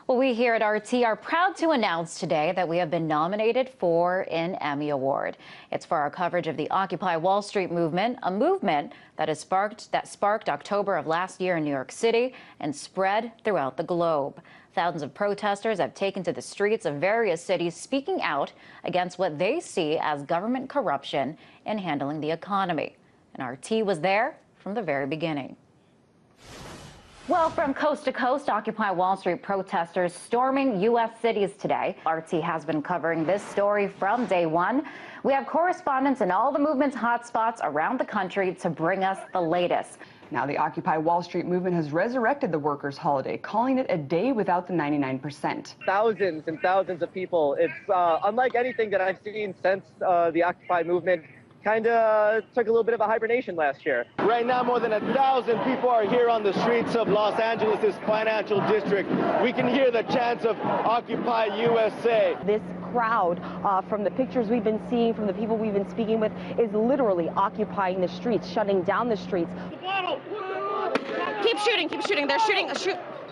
Well, we here at RT are proud to announce today that we have been nominated for an Emmy Award. It's for our coverage of the Occupy Wall Street movement, a movement that sparked October of last year in New York City and spread throughout the globe. Thousands of protesters have taken to the streets of various cities speaking out against what they see as government corruption in handling the economy. And RT was there from the very beginning. Well, from coast to coast, Occupy Wall Street protesters storming U.S. cities today. RT has been covering this story from day one. We have correspondents in all the movement's hotspots around the country to bring us the latest. Now, the Occupy Wall Street movement has resurrected the workers' holiday, calling it a day without the 99%. Thousands and thousands of people. It's unlike anything that I've seen since the Occupy movement kind of took a little bit of a hibernation last year. Right now, more than 1,000 people are here on the streets of Los Angeles' financial district. We can hear the chants of Occupy USA. This crowd, from the pictures we've been seeing, from the people we've been speaking with, is literally occupying the streets, shutting down the streets. Keep shooting, keep shooting. They're shooting.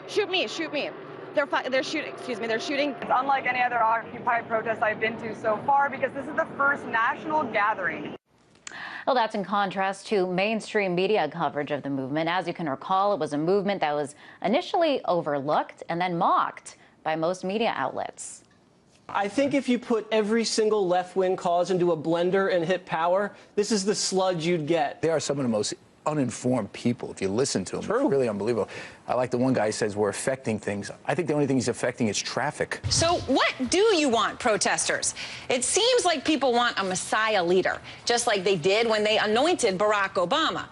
Shoot me, shoot me. They're shooting, excuse me, they're shooting. It's unlike any other Occupy protest I've been to so far because this is the first national gathering. Well, that's in contrast to mainstream media coverage of the movement. As you can recall, it was a movement that was initially overlooked and then mocked by most media outlets. I think if you put every single left-wing cause into a blender and hit power, this is the sludge you'd get. They are some of the most uninformed people. If you listen to them, It's really unbelievable. I like the one guy who says we're affecting things. I think the only thing he's affecting is traffic. So what do you want, protesters? It seems like people want a Messiah leader, just like they did when they anointed Barack Obama.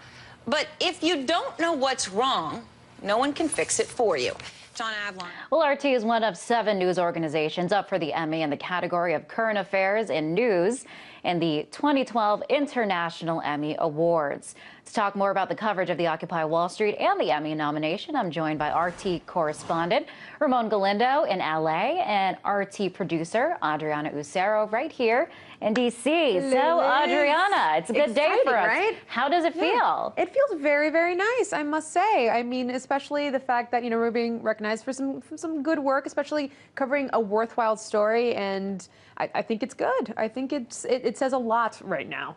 But if you don't know what's wrong, no one can fix it for you. John Avlon. Well, RT is one of 7 news organizations up for the Emmy in the category of current affairs and news in the 2012 International Emmy Awards. To talk more about the coverage of the Occupy Wall Street and the Emmy nomination, I'm joined by RT correspondent Ramon Galindo in LA and RT producer Adriana Ucero right here in D.C. So, Adriana, it's a good day for us. Right? How does it feel? It feels very, very nice, I must say. I mean, especially the fact that, we're being recognized for some good work, especially covering a worthwhile story, and I think it's good. I think it says a lot right now.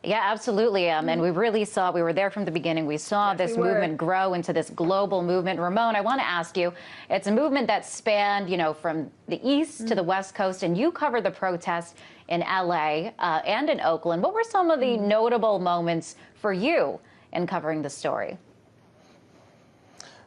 Yeah, absolutely. And we really saw, we were there from the beginning. We saw this movement grow into this global movement. Ramon, I want to ask you, it's a movement that spanned, from the East to the West Coast, and you covered the protests in LA and in Oakland. What were some of the notable moments for you in covering the story?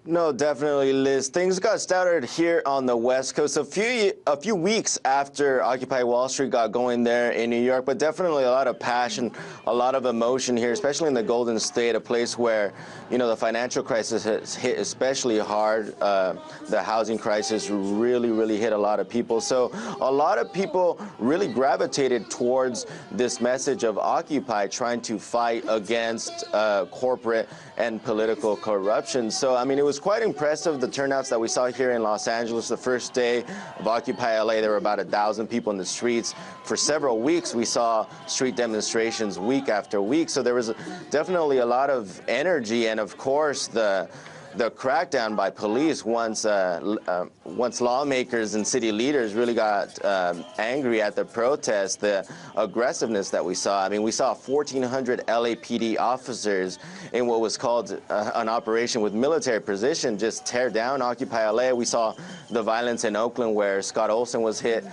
No, definitely, Liz. Things got started here on the West Coast a few weeks after Occupy Wall Street got going there in New York, but definitely a lot of passion, a lot of emotion here, especially in the Golden State, a place where, the financial crisis has hit especially hard. The housing crisis really hit a lot of people. So a lot of people really gravitated towards this message of Occupy, trying to fight against corporate and political corruption. So, I mean, it was quite impressive, the turnouts that we saw here in Los Angeles. The first day of Occupy LA, there were about 1,000 people in the streets. For several weeks, we saw street demonstrations week after week. So there was definitely a lot of energy, and of course, the crackdown by police once lawmakers and city leaders really got angry at the protests, the aggressiveness that we saw. I mean, we saw 1,400 LAPD officers in what was called an operation with military precision just tear down Occupy LA. We saw the violence in Oakland where Scott Olsen was hit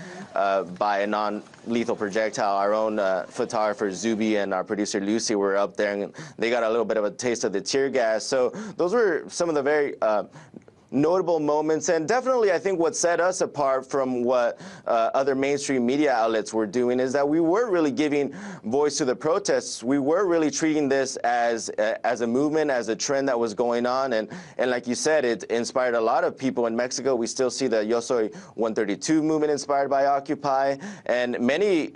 by a non-lethal projectile. Our own photographer Zuby and our producer Lucy were up there, and they got a little bit of a taste of the tear gas. So those were some of the very notable moments, and definitely I think what set us apart from what other mainstream media outlets were doing is that we were really giving voice to the protests. We were really treating this as a movement, as a trend that was going on, and like you said, it inspired a lot of people in Mexico. We still see the Yo Soy 132 movement inspired by Occupy, and many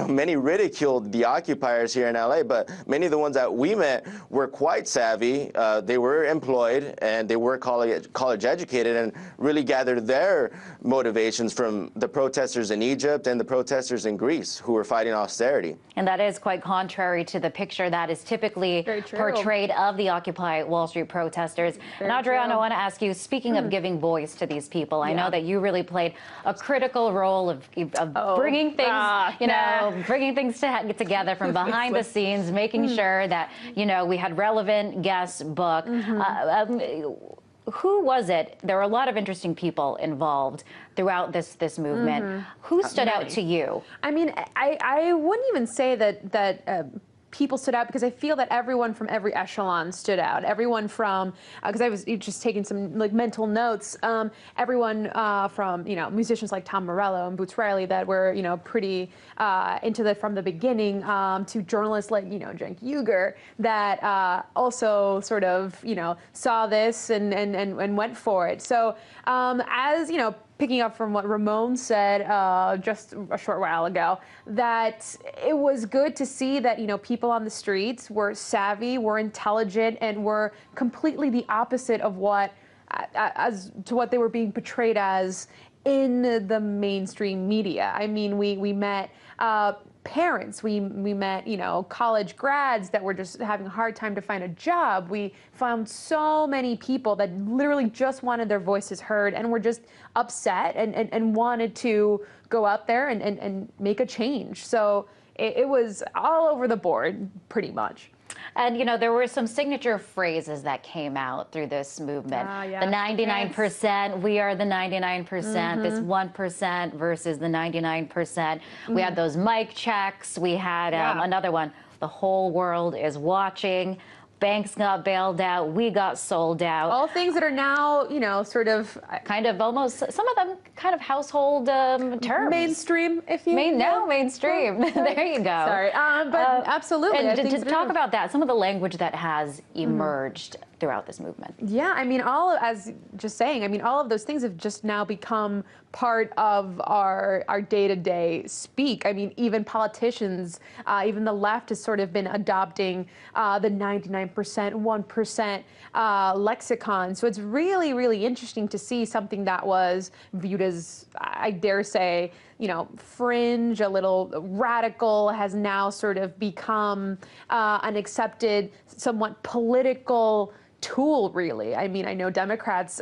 many ridiculed the occupiers here in LA, but many of the ones that we met were quite savvy. They were employed, and they were calling college educated and really gathered their motivations from the protesters in Egypt and the protesters in Greece who were fighting austerity. And that is quite contrary to the picture that is typically portrayed of the Occupy Wall Street protesters. And Adriana, I want to ask you, speaking of giving voice to these people, I know that you really played a critical role of bringing things, bringing things together from behind the scenes, making sure that, we had relevant guests booked. Who was it? There were a lot of interesting people involved throughout this movement. Who stood out to you? I mean, I wouldn't even say that people stood out, because I feel that everyone from every echelon stood out. Everyone from, because I was just taking some mental notes. Everyone from musicians like Tom Morello and Boots Riley that were pretty into from the beginning, to journalists like Cenk Uygur that also sort of saw this and went for it. So as picking up from what Ramon said just a short while ago, that it was good to see that people on the streets were savvy, were intelligent, and were completely the opposite of what they were being portrayed as in the mainstream media. I mean, we met parents, we met college grads that were just having a hard time to find a job. We found so many people that literally just wanted their voices heard and were just upset and wanted to go out there and make a change. So it was all over the board, pretty much. And, there were some signature phrases that came out through this movement. The 99%, we are the 99%, this 1% versus the 99%. We had those mic checks. We had another one, the whole world is watching. Banks got bailed out. We got sold out. All things that are now, sort of... kind of almost, some of them kind of household terms. Mainstream, if you will. Now mainstream. There you go. Sorry. But absolutely. And to talk about that, some of the language that has emerged throughout this movement. Yeah, I mean, all of those things have just now become part of our day-to-day speak. I mean, even politicians, even the left has sort of been adopting the 99%, 1% lexicon. So it's really, really interesting to see something that was viewed as, I dare say, fringe, a little radical, has now sort of become an accepted, somewhat political tool, really. I mean, I know Democrats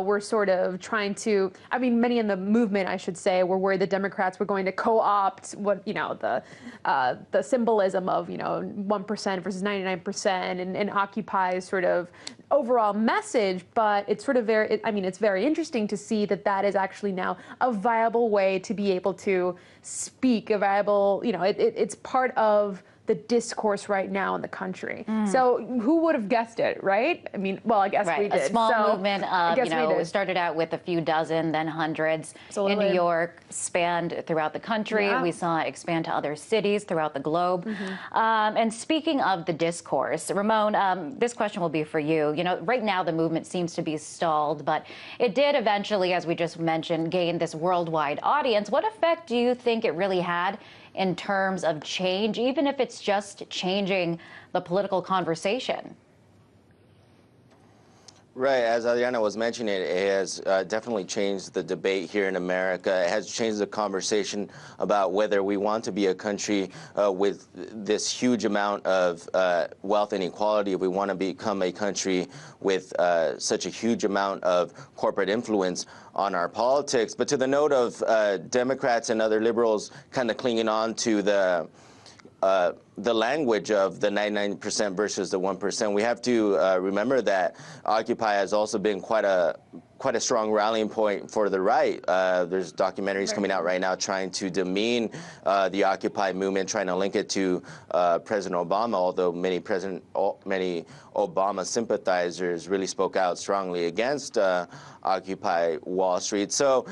were sort of trying to, many in the movement, I should say, were worried that Democrats were going to co-opt what, the symbolism of, 1% versus 99% and Occupy's sort of overall message. But it's sort of it's very interesting to see that is actually now a viable way to be able to speak, a viable, it's part of the discourse right now in the country. So who would have guessed it, right? I mean, well, I guess we did. A small movement of, it started out with a few dozen, then hundreds. In New York, spanned throughout the country. We saw it expand to other cities throughout the globe. And speaking of the discourse, Ramon, this question will be for you. Right now the movement seems to be stalled, but it did eventually, as we just mentioned, gain this worldwide audience. What effect do you think it really had in terms of change, even if it's just changing the political conversation? Right, as Adriana was mentioning, it has definitely changed the debate here in America. It has changed the conversation about whether we want to be a country with this huge amount of wealth inequality, if we want to become a country with such a huge amount of corporate influence on our politics. But to the note of Democrats and other liberals kind of clinging on to the language of the 99% versus the 1%, we have to remember that Occupy has also been quite a strong rallying point for the right. There's documentaries coming out right now trying to demean the Occupy movement, trying to link it to President Obama, although many Obama sympathizers really spoke out strongly against Occupy Wall Street. So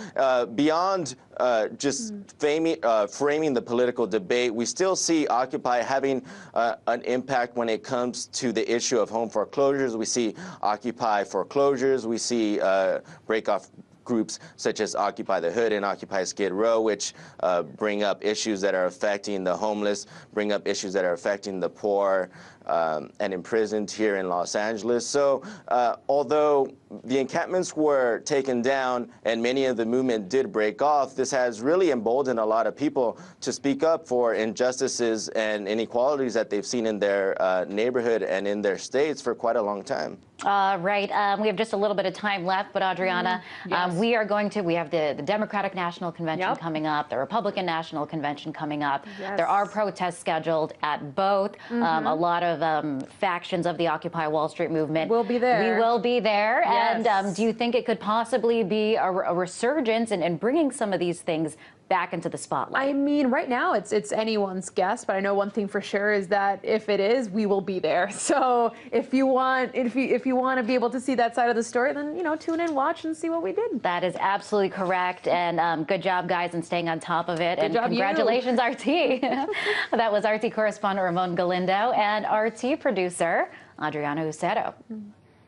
beyond just framing the political debate, we still see Occupy having an impact when it comes to the issue of home foreclosures. We see Occupy foreclosures. We see breakoff groups such as Occupy the Hood and Occupy Skid Row, which bring up issues that are affecting the homeless, bring up issues that are affecting the poor, and imprisoned here in Los Angeles. So although the encampments were taken down and many of the movement did break off, this has really emboldened a lot of people to speak up for injustices and inequalities that they've seen in their neighborhood and in their states for quite a long time. Right. We have just a little bit of time left, but Adriana, yes. we have the Democratic National Convention coming up, the Republican National Convention coming up. Yes. There are protests scheduled at both. A lot of factions of the Occupy Wall Street movement will be there. We will be there. Yes. And do you think it could possibly be a resurgence in bringing some of these things back into the spotlight? I mean, right now it's anyone's guess, but I know one thing for sure is that if it is, we will be there. So if you want to be able to see that side of the story, then tune in, watch, and see what we did. That is absolutely correct, and good job, guys, in staying on top of it. Good and job, congratulations, RT. That was RT correspondent Ramon Galindo and RT producer Adriana Ucero.